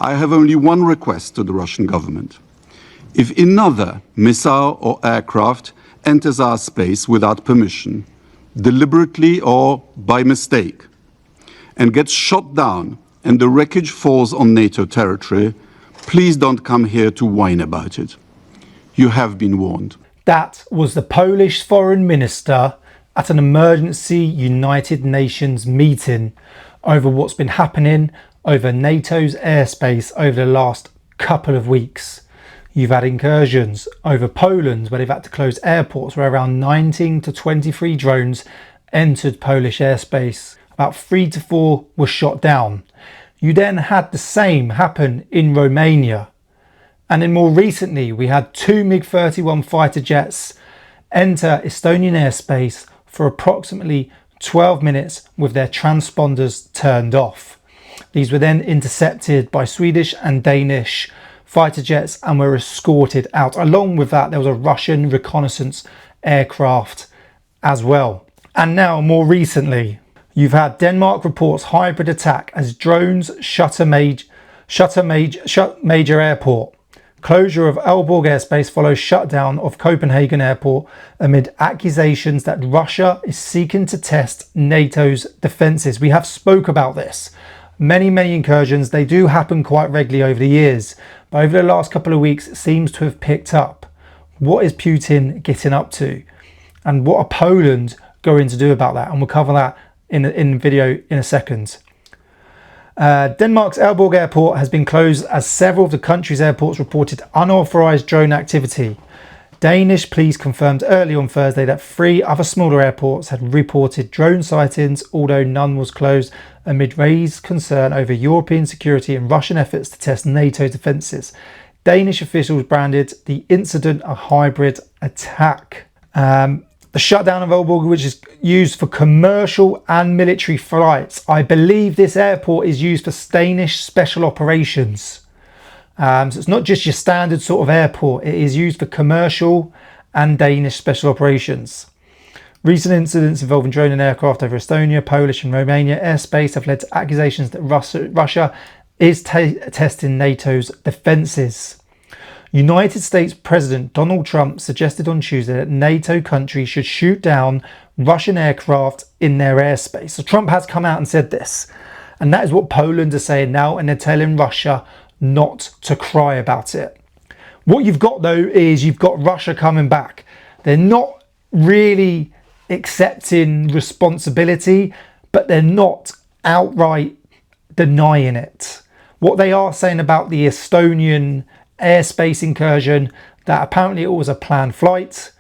I have only one request to the Russian government. If another missile or aircraft enters our space without permission, deliberately or by mistake, and gets shot down and the wreckage falls on NATO territory, please don't come here to whine about it. You have been warned. That was the Polish foreign minister at an emergency United Nations meeting over what's been happening over NATO's airspace over the last couple of weeks. You've had incursions over Poland where they've had to close airports where around 19 to 23 drones entered Polish airspace. About 3 to 4 were shot down. You then had the same happen in Romania. And then more recently, we had 2 MiG-31 fighter jets enter Estonian airspace for approximately 12 minutes with their transponders turned off. These were then intercepted by Swedish and Danish fighter jets and were escorted out. Along with that, there was a Russian reconnaissance aircraft as well. And now, more recently, you've had Denmark reports hybrid attack as drones shut major airport. Closure of Aalborg airspace follows shutdown of Copenhagen airport amid accusations that Russia is seeking to test NATO's defences. We have spoke about this. Many incursions, they do happen quite regularly over the years. But over the last couple of weeks, it seems to have picked up. What is Putin getting up to? And what are Poland going to do about that? And we'll cover that in the video in a second. Denmark's Aalborg airport has been closed as several of the country's airports reported unauthorised drone activity. Danish police confirmed early on Thursday that 3 other smaller airports had reported drone sightings, although none was closed, amid raised concern over European security and Russian efforts to test NATO defences. Danish officials branded the incident a hybrid attack. The shutdown of Aalborg, which is used for commercial and military flights. I believe this airport is used for Danish special operations. So it's not just your standard sort of airport. It is used for commercial and Danish special operations. Recent incidents involving drone and aircraft over Estonia, Polish and Romania airspace have led to accusations that Russia is testing NATO's defences. United States President Donald Trump suggested on Tuesday that NATO countries should shoot down Russian aircraft in their airspace. So Trump has come out and said this. And that is what Poland are saying now, and they're telling Russia not to cry about it. What you've got though is you've got Russia coming back. They're not really accepting responsibility, but they're not outright denying it. What they are saying about the Estonian airspace incursion, that apparently it was a planned flight,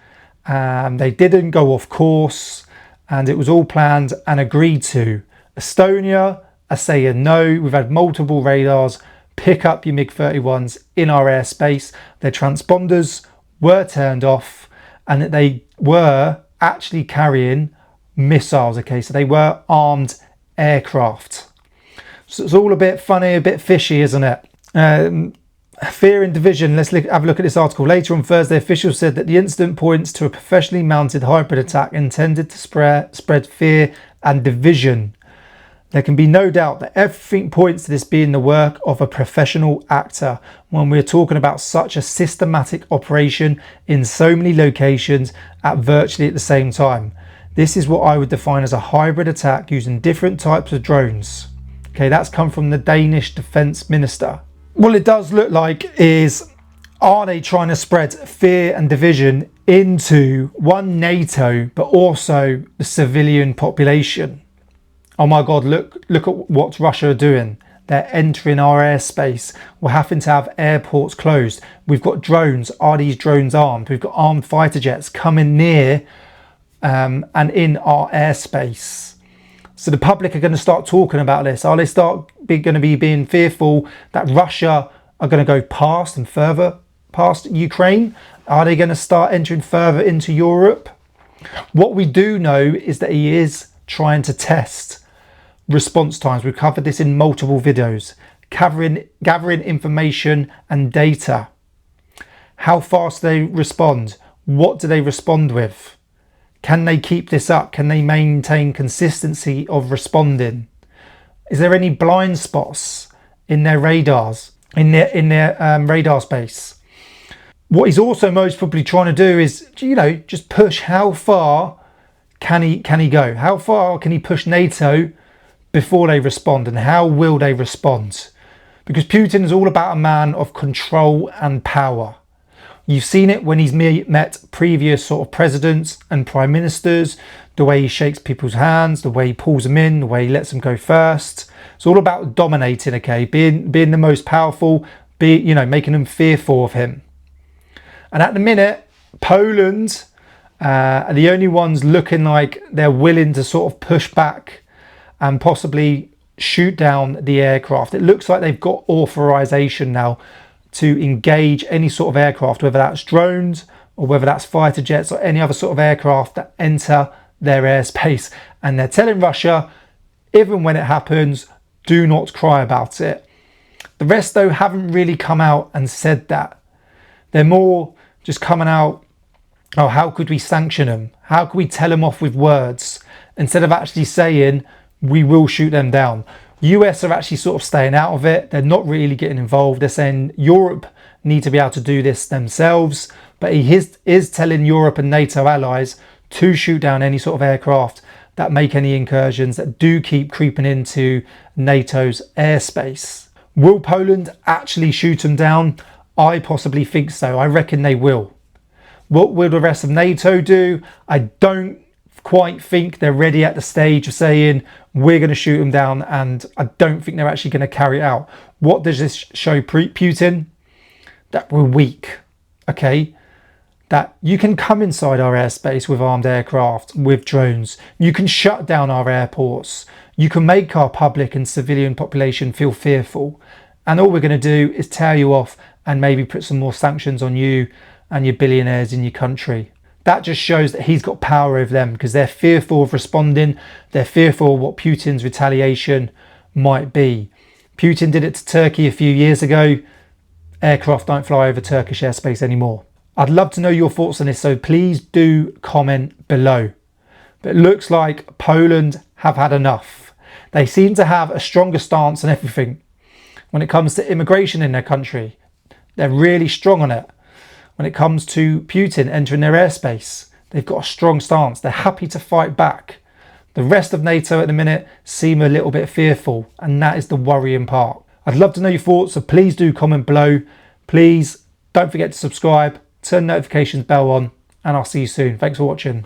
they didn't go off course, and it was all planned and agreed to. Estonia are saying no. We've had multiple radars pick up your MiG-31s in our airspace. Their transponders were turned off and that they were actually carrying missiles. Okay, so they were armed aircraft. So it's all a bit funny, a bit fishy, isn't it? Fear and division. Let's have a look at this article. Later on Thursday, officials said that the incident points to a professionally mounted hybrid attack intended to spread fear and division. There can be no doubt that everything points to this being the work of a professional actor when we're talking about such a systematic operation in so many locations at virtually at the same time. This is what I would define as a hybrid attack using different types of drones. Okay, that's come from the Danish defence minister. What it does look like is, are they trying to spread fear and division into one NATO, but also the civilian population? Oh my God, look at what Russia are doing. They're entering our airspace. We're having to have airports closed. We've got drones. Are these drones armed? We've got armed fighter jets coming near and in our airspace. So the public are going to start talking about this. Are they going to be being fearful that Russia are going to go past and further past Ukraine? Are they going to start entering further into Europe? What we do know is that he is trying to test response times. We've covered this in multiple videos. Gathering information and data. How fast they respond. What do they respond with? Can they keep this up? Can they maintain consistency of responding? Is there any blind spots in their radars, in their radar space. What he's also most probably trying to do is, just push how far can he go? How far can he push NATO before they respond, and how will they respond? Because Putin is all about a man of control and power. You've seen it when he's met previous sort of presidents and prime ministers, the way he shakes people's hands, the way he pulls them in, the way he lets them go first. It's all about dominating, okay? Being the most powerful, making them fearful of him. And at the minute, Poland are the only ones looking like they're willing to sort of push back and possibly shoot down the aircraft. It looks like they've got authorization now to engage any sort of aircraft, whether that's drones or whether that's fighter jets or any other sort of aircraft that enter their airspace. And they're telling Russia, even when it happens, do not cry about it. The rest, though, haven't really come out and said that. They're more just coming out, oh, how could we sanction them? How could we tell them off with words? Instead of actually saying, we will shoot them down. US are actually sort of staying out of it. They're not really getting involved. They're saying Europe need to be able to do this themselves. But he is telling Europe and NATO allies to shoot down any sort of aircraft that make any incursions, that do keep creeping into NATO's airspace. Will Poland actually shoot them down? I possibly think so. I reckon they will. What will the rest of NATO do? I don't quite think they're ready at the stage of saying we're going to shoot them down, and I don't think they're actually going to carry it out. What does this show Putin? That we're weak, okay? That you can come inside our airspace with armed aircraft, with drones. You can shut down our airports. You can make our public and civilian population feel fearful. And all we're going to do is tear you off and maybe put some more sanctions on you and your billionaires in your country. That just shows that he's got power over them because they're fearful of responding. They're fearful of what Putin's retaliation might be. Putin did it to Turkey a few years ago. Aircraft don't fly over Turkish airspace anymore. I'd love to know your thoughts on this, so please do comment below. But it looks like Poland have had enough. They seem to have a stronger stance on everything. When it comes to immigration in their country, they're really strong on it. When it comes to Putin entering their airspace, they've got a strong stance. They're happy to fight back. The rest of NATO at the minute seem a little bit fearful, and that is the worrying part. I'd love to know your thoughts, so please do comment below. Please don't forget to subscribe, turn the notifications bell on, and I'll see you soon. Thanks for watching.